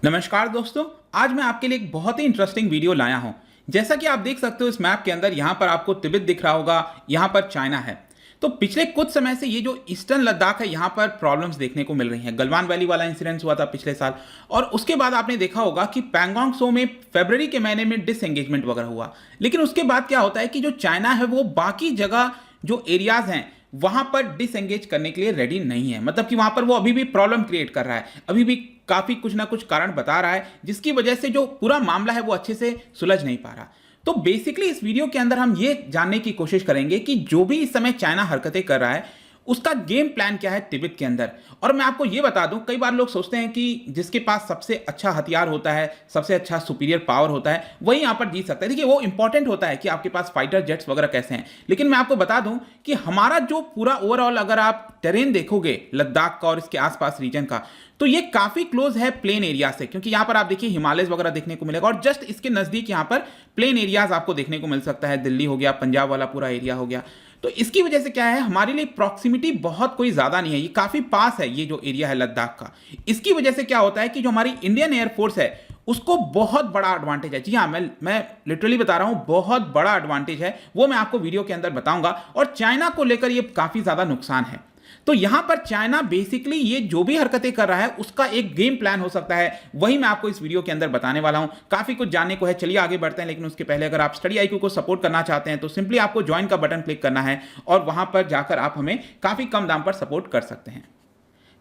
नमस्कार दोस्तों। आज मैं आपके लिए एक बहुत ही इंटरेस्टिंग वीडियो लाया हूं। जैसा कि आप देख सकते हो इस मैप के अंदर, यहां पर आपको तिब्बत दिख रहा होगा, यहां पर चाइना है। तो पिछले कुछ समय से ये जो ईस्टर्न लद्दाख है, यहां पर प्रॉब्लम्स देखने को मिल रही हैं। गलवान वैली वाला इंसिडेंस हुआ था पिछले साल, और उसके बाद आपने देखा होगा कि पैंगोंग त्सो में फरवरी के महीने में डिसएंगेजमेंट वगैरह हुआ। लेकिन उसके बाद क्या होता है कि जो चाइना है वो बाकी जगह जो एरियाज हैं वहां पर डिसएंगेज करने के लिए रेडी नहीं है। मतलब कि वहां पर वो अभी भी प्रॉब्लम क्रिएट कर रहा है, अभी भी काफी कुछ ना कुछ कारण बता रहा है, जिसकी वजह से जो पूरा मामला है वो अच्छे से सुलझ नहीं पा रहा। तो बेसिकली इस वीडियो के अंदर हम ये जानने की कोशिश करेंगे कि जो भी इस समय चाइना हरकतें कर रहा है उसका गेम प्लान क्या है तिब्बत के अंदर। और मैं आपको ये बता दूं, कई बार लोग सोचते हैं कि जिसके पास सबसे अच्छा हथियार होता है, सबसे अच्छा सुपीरियर पावर होता है, वही यहां पर जीत सकता है। देखिए, वो इंपॉर्टेंट होता है कि आपके पास फाइटर जेट्स वगैरह कैसे हैं, लेकिन मैं आपको बता दूं कि हमारा जो पूरा ओवरऑल अगर आप टेरेन देखोगे लद्दाख का और इसके आसपास रीजन का, तो ये काफी क्लोज है प्लेन एरिया से, क्योंकि यहां पर आप देखिए हिमालय वगैरह देखने को मिलेगा, और जस्ट इसके नजदीक यहां पर प्लेन एरियाज आपको देखने को मिल सकता है। दिल्ली हो गया, पंजाब वाला पूरा एरिया हो गया। तो इसकी वजह से क्या है, हमारे लिए प्रॉक्सिमिटी बहुत कोई ज्यादा नहीं है, ये काफी पास है ये जो एरिया है लद्दाख का। इसकी वजह से क्या होता है कि जो हमारी इंडियन एयरफोर्स है उसको बहुत बड़ा एडवांटेज है। जी हाँ, मैं लिटरली बता रहा हूं, बहुत बड़ा एडवांटेज है। वो मैं आपको वीडियो के अंदर बताऊंगा। और चाइना को लेकर ये काफी ज्यादा नुकसान है। तो यहां पर चाइना बेसिकली ये जो भी हरकतें कर रहा है उसका एक गेम प्लान हो सकता है, वही मैं आपको इस वीडियो के अंदर बताने वाला हूं। काफी कुछ जानने को है, चलिए आगे बढ़ते हैं। लेकिन उसके पहले अगर आप स्टडी आईक्यू को सपोर्ट करना चाहते हैं तो सिंपली आपको ज्वाइन का बटन क्लिक करना है, और वहां पर जाकर आप हमें काफी कम दाम पर सपोर्ट कर सकते हैं।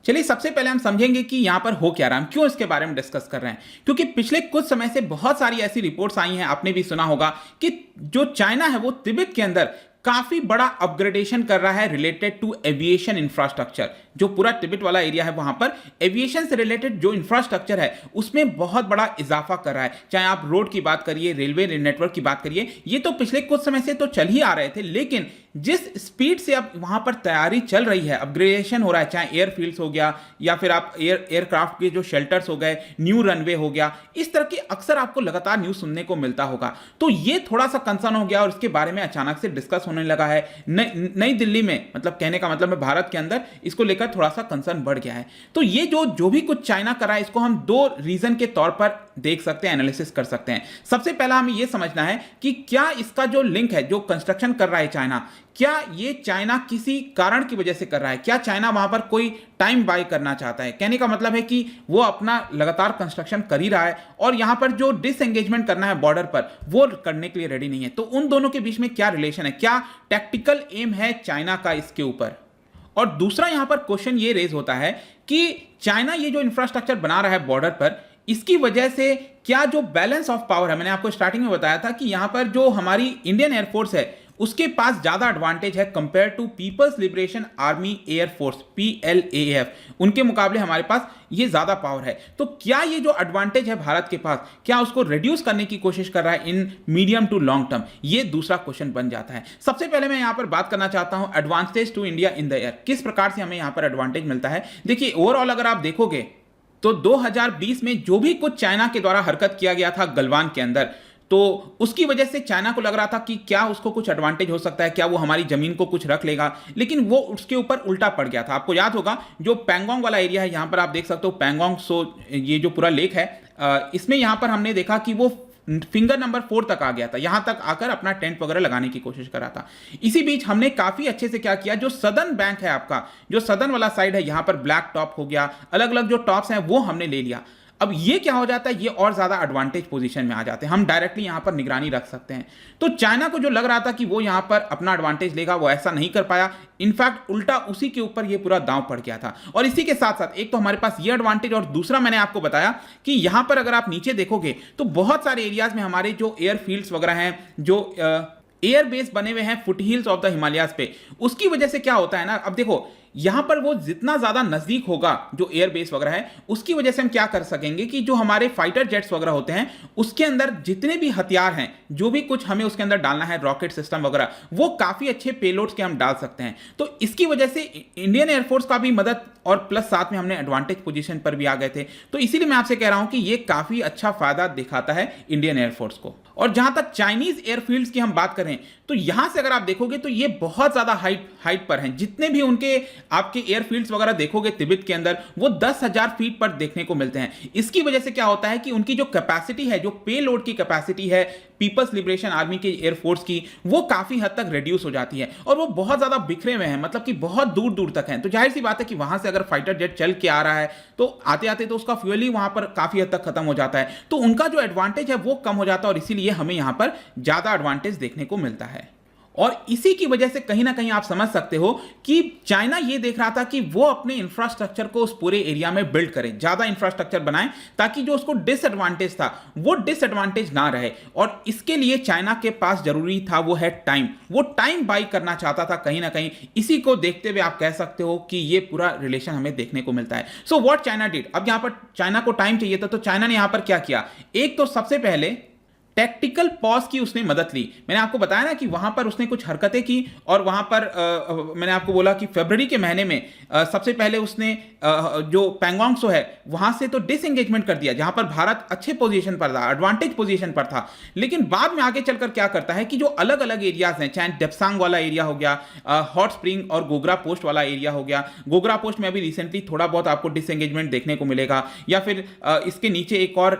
चलिए, सबसे पहले हम समझेंगे कि यहां पर हो क्या रहा है, हम क्यों इसके बारे में डिस्कस कर रहे हैं। क्योंकि पिछले कुछ समय से बहुत सारी ऐसी रिपोर्ट्स आई हैं, आपने भी सुना होगा कि जो चाइना है वो तिब्बत के अंदर काफी बड़ा अपग्रेडेशन कर रहा है रिलेटेड टू एविएशन इंफ्रास्ट्रक्चर। जो पूरा तिब्बत वाला एरिया है वहां पर एविएशन से रिलेटेड जो इंफ्रास्ट्रक्चर है उसमें बहुत बड़ा इजाफा कर रहा है। चाहे आप रोड की बात करिए, रेलवे नेटवर्क की बात करिए, ये तो पिछले कुछ समय से तो चल ही आ रहे थे, लेकिन जिस स्पीड से अब वहां पर तैयारी चल रही है, अपग्रेडेशन हो रहा है, चाहे एयरफील्ड्स हो गया या फिर आप एयरक्राफ्ट के जो शेल्टर्स हो गए, न्यू रनवे हो गया, इस तरह के अक्सर आपको लगातार न्यूज सुनने को मिलता होगा। तो ये थोड़ा सा कंसर्न हो गया और इसके बारे में अचानक से डिस्कस होने लगा है नई दिल्ली में। मतलब कहने का मतलब है भारत के अंदर इसको लेकर थोड़ा सा कंसर्न बढ़ गया है। तो ये जो भी कुछ चाइना कर रहा है इसको हम दो रीजन के तौर पर देख सकते हैं, एनालिसिस कर सकते हैं। सबसे पहला हमें यह समझना है कि क्या इसका जो लिंक है, जो कंस्ट्रक्शन कर रहा है चाइना, क्या ये चाइना किसी कारण की वजह से कर रहा है? क्या चाइना वहां पर कोई टाइम बाय करना चाहता है? कहने का मतलब है कि वो अपना लगातार कंस्ट्रक्शन कर ही रहा है और यहां पर जो डिसएंगेजमेंट करना है बॉर्डर पर वो करने के लिए रेडी नहीं है। तो उन दोनों के बीच में क्या रिलेशन है, क्या टैक्टिकल एम है चाइना का इसके ऊपर? और दूसरा यहां पर क्वेश्चन ये रेज होता है कि चाइना ये जो इंफ्रास्ट्रक्चर बना रहा है बॉर्डर पर, इसकी वजह से क्या जो बैलेंस ऑफ पावर है, मैंने आपको स्टार्टिंग में बताया था कि यहां पर जो हमारी इंडियन एयरफोर्स है उसके पास ज्यादा एडवांटेज है compare to people's liberation army एयरफोर्स PLAF, उनके मुकाबले हमारे पास ये ज्यादा पावर है। तो क्या ये जो एडवांटेज है भारत के पास, क्या उसको रिड्यूस करने की कोशिश कर रहा है in medium to long term? ये दूसरा क्वेश्चन बन जाता है। सबसे पहले मैं यहां पर बात करना चाहता हूं advantage to India in the air, किस प्रकार से हमें यहां पर एडवांटेज मिलता है। देखिए, ओवरऑल अगर आप देखोगे तो 2020 में जो भी कुछ चाइना के द्वारा हरकत किया गया था गलवान के अंदर, तो उसकी वजह से चाइना को लग रहा था कि क्या उसको कुछ एडवांटेज हो सकता है, क्या वो हमारी जमीन को कुछ रख लेगा, लेकिन वो उसके ऊपर उल्टा पड़ गया था। आपको याद होगा जो पैंगोंग वाला एरिया है, यहां पर आप देख सकते हो पैंगोंग सो, ये जो पूरा लेक है, इसमें यहां पर हमने देखा कि वो फिंगर नंबर 4 तक आ गया था, यहां तक आकर अपना टेंट वगैरह लगाने की कोशिश कर रहा था। इसी बीच हमने काफी अच्छे से क्या किया, जो सदर्न बैंक है आपका, जो सदर्न वाला साइड है, यहां पर ब्लैक टॉप हो गया, अलग अलग जो टॉप्स हैं वो हमने ले लिया। अब ये क्या हो जाता है, ये और ज्यादा एडवांटेज पोजीशन में आ जाते हैं, हम डायरेक्टली यहां पर निगरानी रख सकते हैं। तो चाइना को जो लग रहा था कि वो यहां पर अपना एडवांटेज लेगा, वो ऐसा नहीं कर पाया। इनफैक्ट उल्टा उसी के ऊपर ये पूरा दांव पड़ गया था। और इसी के साथ साथ एक तो हमारे पास ये एडवांटेज, और दूसरा मैंने आपको बताया कि यहां पर अगर आप नीचे देखोगे तो बहुत सारे एरियाज में हमारे जो एयरफील्ड्स वगैरह हैं, जो एयरबेस बने हुए हैं foot hills of the Himalayas पे, उसकी वजह से क्या होता है ना, अब देखो यहां पर वो जितना ज्यादा नजदीक होगा जो एयरबेस वगैरह है, उसकी वजह से हम क्या कर सकेंगे कि जो हमारे फाइटर जेट्स वगैरह होते हैं उसके अंदर जितने भी हथियार हैं, जो भी कुछ हमें उसके अंदर डालना है, रॉकेट सिस्टम वगैरह, वो काफी अच्छे पेलोड्स के हम डाल सकते हैं। तो इसकी वजह से इंडियन एयरफोर्स का भी मदद, और प्लस साथ में हमने एडवांटेज पोजीशन पर भी आ गए थे। तो इसीलिए मैं आपसे कह रहा हूं कि ये काफी अच्छा फायदा दिखाता है इंडियन एयरफोर्स को। और जहां तक चाइनीज एयरफील्ड्स की हम बात करें तो यहां से अगर आप देखोगे तो ये बहुत ज्यादा हाइट पर हैं। जितने भी उनके आपके एयरफील्ड्स वगैरह देखोगे तिब्बत के अंदर, वो 10,000 फीट पर देखने को मिलते हैं। इसकी वजह से क्या होता है कि उनकी जो कैपेसिटी है, जो पे लोड की कैपेसिटी है पीपल्स लिबरेशन आर्मी के एयरफोर्स की, वो काफी हद तक रिड्यूस हो जाती है और वो बहुत ज्यादा बिखरे हुए हैं, मतलब कि बहुत दूर दूर तक हैं। तो जाहिर सी बात है कि वहां से अगर फाइटर जेट चल के आ रहा है तो आते आते तो उसका फ्यूल ही वहां पर काफी हद तक खत्म हो जाता है, तो उनका जो एडवांटेज है वो कम हो जाता है और इसीलिए हमें यहां पर ज्यादा एडवांटेज देखने को मिलता है। और इसी की वजह से कहीं ना कहीं आप समझ सकते हो कि चाइना ये देख रहा था कि वो अपने इंफ्रास्ट्रक्चर को उस पूरे एरिया में बिल्ड करे, ज्यादा इंफ्रास्ट्रक्चर बनाए, ताकि जो उसको डिसएडवांटेज था वो डिसएडवांटेज ना रहे। और इसके लिए चाइना के पास जरूरी था वो है टाइम, वो टाइम बाई करना चाहता था कहीं ना कहीं। इसी को देखते हुए आप कह सकते हो कि ये पूरा रिलेशन हमें देखने को मिलता है। सो व्हाट चाइना डिड, अब यहां पर चाइना को टाइम चाहिए था, तो चाइना ने यहां पर क्या किया, एक तो सबसे पहले टैक्टिकल पॉज की उसने मदद ली। मैंने आपको बताया ना कि वहां पर उसने कुछ हरकतें की और वहां पर मैंने आपको बोला कि फरवरी के महीने में सबसे पहले उसने जो पैंगोंग सो है वहां से तो डिसएंगेजमेंट कर दिया, जहां पर भारत अच्छे पोजीशन पर था, एडवांटेज पोजीशन पर था। लेकिन बाद में आगे चलकर क्या करता है कि जो अलग अलग एरियाज हैं, चाहे डेप्सांग वाला एरिया हो गया, हॉट स्प्रिंग और गोगरा पोस्ट वाला एरिया हो गया, गोगरा पोस्ट में अभी रिसेंटली थोड़ा बहुत आपको डिसएंगेजमेंट देखने को मिलेगा, या फिर इसके नीचे एक और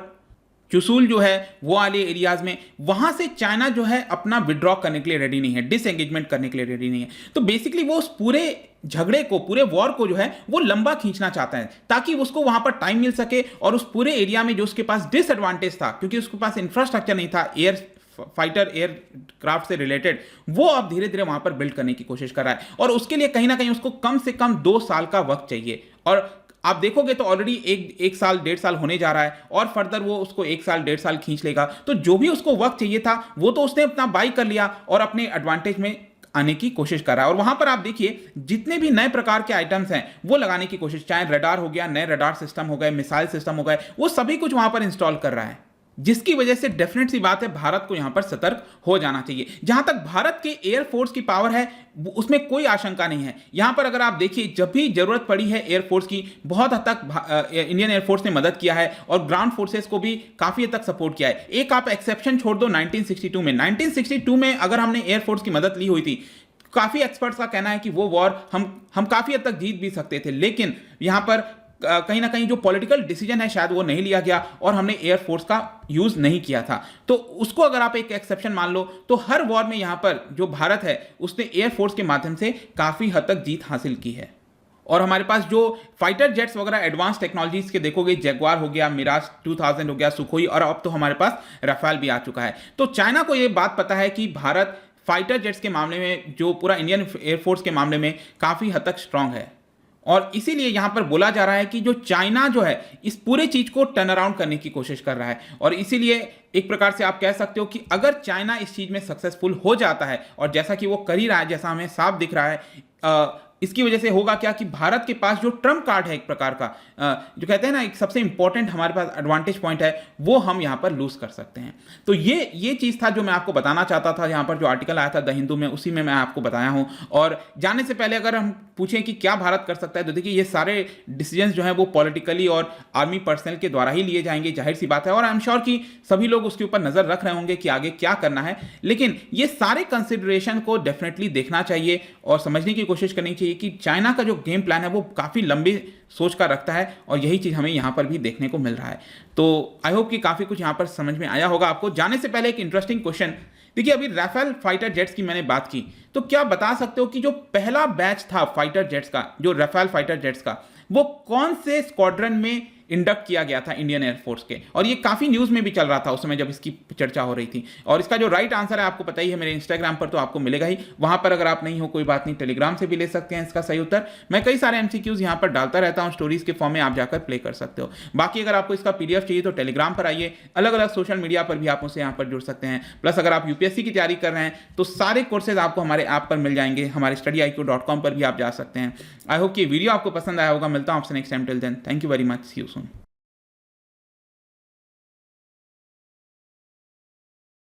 चुसूल जो है वो वाले एरियाज में, वहां से चाइना जो है अपना विड्रॉ करने के लिए रेडी नहीं है, डिसएंगेजमेंट करने के लिए रेडी नहीं है। तो बेसिकली वो उस पूरे झगड़े को, पूरे वॉर को जो है वो लंबा खींचना चाहता है, ताकि उसको वहां पर टाइम मिल सके और उस पूरे एरिया में जो उसके पास डिसएडवांटेज था, क्योंकि उसके पास इंफ्रास्ट्रक्चर नहीं था एयर फाइटर एयरक्राफ्ट से रिलेटेड, वो अब धीरे धीरे वहां पर बिल्ड करने की कोशिश कर रहा है। और उसके लिए कहीं ना कहीं उसको कम से कम 2 साल का वक्त चाहिए। और आप देखोगे तो ऑलरेडी एक साल 1.5 साल होने जा रहा है और फर्दर वो उसको 1 साल 1.5 साल खींच लेगा। तो जो भी उसको वक्त चाहिए था वो तो उसने अपना बाई कर लिया और अपने एडवांटेज में आने की कोशिश कर रहा है। और वहां पर आप देखिए जितने भी नए प्रकार के आइटम्स हैं वो लगाने की कोशिश, चाहे रडार हो गया, नए रडार सिस्टम हो गए, मिसाइल सिस्टम हो गए, वो सभी कुछ वहां पर इंस्टॉल कर रहा है, जिसकी वजह से डेफिनेट सी बात है भारत को यहां पर सतर्क हो जाना चाहिए। जहां तक भारत के एयरफोर्स की पावर है उसमें कोई आशंका नहीं है। यहां पर अगर आप देखिए जब भी जरूरत पड़ी है एयरफोर्स की, बहुत हद तक इंडियन एयरफोर्स ने मदद किया है और ग्राउंड फोर्सेस को भी काफी हद तक सपोर्ट किया है। एक आप एक्सेप्शन छोड़ दो 1962 में, 1962 में अगर हमने एयरफोर्स की मदद ली हुई थी, काफी एक्सपर्ट्स का कहना है कि वो वॉर हम काफी हद तक जीत भी सकते थे, लेकिन यहां पर कहीं ना कहीं जो पॉलिटिकल डिसीजन है शायद वो नहीं लिया गया और हमने एयरफोर्स का यूज नहीं किया था। तो उसको अगर आप एक एक्सेप्शन मान लो, तो हर वॉर में यहां पर जो भारत है उसने एयरफोर्स के माध्यम से काफी हद तक जीत हासिल की है। और हमारे पास जो फाइटर जेट्स वगैरह एडवांस टेक्नोलॉजीज के देखोगे, जैगवार हो गया, मिराज 2000 हो गया, सुखोई, और अब तो हमारे पास राफेल भी आ चुका है। तो चाइना को यह बात पता है कि भारत फाइटर जेट्स के मामले में, जो पूरा इंडियन एयरफोर्स के मामले में काफी हद तक स्ट्रांग है। और इसीलिए यहां पर बोला जा रहा है कि जो चाइना जो है इस पूरे चीज को टर्न अराउंड करने की कोशिश कर रहा है। और इसीलिए एक प्रकार से आप कह सकते हो कि अगर चाइना इस चीज में सक्सेसफुल हो जाता है, और जैसा कि वो कर ही रहा है, जैसा हमें साफ दिख रहा है, इसकी वजह से होगा क्या कि भारत के पास जो ट्रम्प कार्ड है एक प्रकार का, जो कहते हैं ना एक सबसे इंपॉर्टेंट हमारे पास एडवांटेज पॉइंट है, वो हम यहां पर लूज कर सकते हैं। तो ये चीज था जो मैं आपको बताना चाहता था। यहां पर जो आर्टिकल आया था द हिंदू में, उसी में मैं आपको बताया हूं। और जाने से पहले अगर हम पूछें कि क्या भारत कर सकता है, तो देखिए ये सारे डिसीजंस जो हैं वो पॉलिटिकली और आर्मी पर्सनल के द्वारा ही लिए जाएंगे, जाहिर सी बात है। और आई एम श्योर कि सभी लोग उसके ऊपर नजर रख रहे होंगे कि आगे क्या करना है। लेकिन ये सारे कंसिडरेशन को डेफिनेटली देखना चाहिए और समझने की कोशिश करनी चाहिए कि चाइना का जो गेम प्लान है वो काफी लंबी सोच का रखता है, और यही चीज हमें यहां पर भी देखने को मिल रहा है। तो आई होप कि काफी कुछ यहां पर समझ में आया होगा आपको। जाने से पहले एक इंटरेस्टिंग क्वेश्चन, देखिए अभी राफेल फाइटर जेट्स की मैंने बात की, तो क्या बता सकते हो कि जो पहला बैच था फाइटर जेट्स का, जो राफेल फाइटर जेट्स का, वो कौन से स्क्वाड्रन में इंडक्ट किया गया था इंडियन एयरफोर्स के? और ये काफी न्यूज में भी चल रहा था उस समय जब इसकी चर्चा हो रही थी। और इसका जो राइट आंसर है आपको पता ही है, मेरे इंस्टाग्राम पर तो आपको मिलेगा ही, वहां पर अगर आप नहीं हो कोई बात नहीं, टेलीग्राम से भी ले सकते हैं इसका सही उत्तर। मैं कई सारे एमसीक्यूज यहां पर डालता रहता हूं स्टोरीज के फॉर्म में, आप जाकर प्ले कर सकते हो। बाकी अगर आपको इसका पीडीएफ चाहिए तो टेलीग्राम पर आइए, अलग अलग सोशल मीडिया पर भी आप मुझसे यहां पर जुड़ सकते हैं। प्लस अगर आप यूपीएससी की तैयारी कर रहे हैं तो सारे कोर्सेज आपको हमारे ऐप पर मिल जाएंगे, हमारे studiiq.com पर भी आप जा सकते हैं। आई होप कि वीडियो आपको पसंद आया होगा। मिलता हूं आपसे next time, till then thank you very much, see you soon.